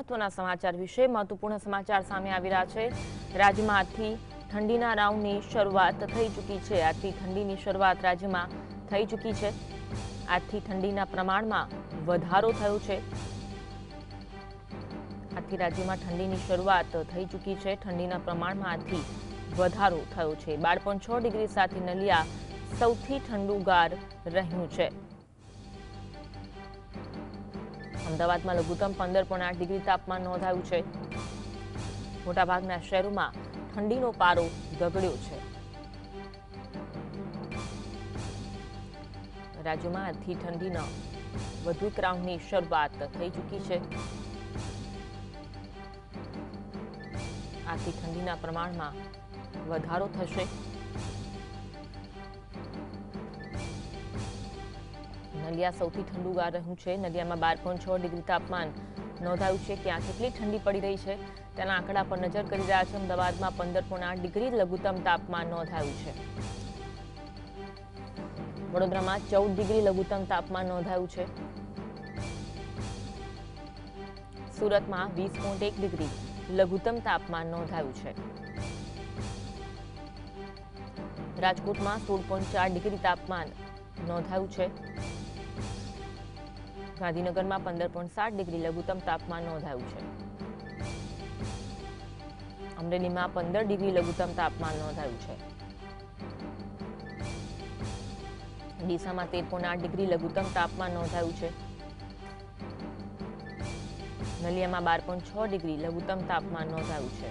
મહત્વના સમાચાર વિશે મહત્વપૂર્ણ સમાચાર સામે આવી રહ્યા છે। રાજ્યમાં આજથી ઠંડીના રાઉન્ડની શરૂઆત થઈ ચૂકી છે। આજથી ઠંડીની શરૂઆત રાજ્યમાં થઈ ચૂકી છે। આજથી ઠંડીના પ્રમાણમાં વધારો થયો છે। આજથી રાજ્યમાં ઠંડીની શરૂઆત થઈ ચૂકી છે। ઠંડીના પ્રમાણમાં આજથી વધારો થયો છે। 12.6 ડિગ્રી સાથે નલિયા સૌથી ઠંડુગાર રહ્યું છે। અમદાવાદમાં લઘુત્તમ 15.8 ડિગ્રી તાપમાન નોંધાયું છે। મોટાભાગના શહેરોમાં ઠંડીનો પારો ગગડ્યો છે। રાજ્યમાં આજથી ઠંડીના વધુ એક રાઉન્ડની શરૂઆત થઈ ચૂકી છે। આજથી ઠંડીના પ્રમાણમાં વધારો થશે। નલિયા સૌથી ઠંડુગાર રહ્યું છે। નલિયામાં 12.6 ડિગ્રી તાપમાન નોંધાયું છે। ક્યાં કેટલી ઠંડી પડી રહી છે તેના આંકડા પર નજર કરી રહ્યા છે। અમદાવાદમાં 15.8 ડિગ્રી લઘુત્તમ તાપમાન નોંધાયું છે। વડોદરામાં 14 ડિગ્રી લઘુત્તમ તાપમાન નોંધાયું છે। સુરતમાં 20.1 ડિગ્રી લઘુત્તમ તાપમાન નોંધાયું છે। રાજકોટમાં 16.4 ડિગ્રી તાપમાન નોંધાયું છે। ગાંધીનગરમાં 15.7 ડિગ્રી લઘુત્તમ તાપમાન નોંધાયું છે। અમરેલીમાં 15 ડિગ્રી લઘુત્તમ તાપમાન નોંધાયું છે। ડીસામાં 13.8 ડિગ્રી લઘુત્તમ તાપમાન નોંધાયું છે। નલિયામાં 12.6 ડિગ્રી લઘુત્તમ તાપમાન નોંધાયું છે।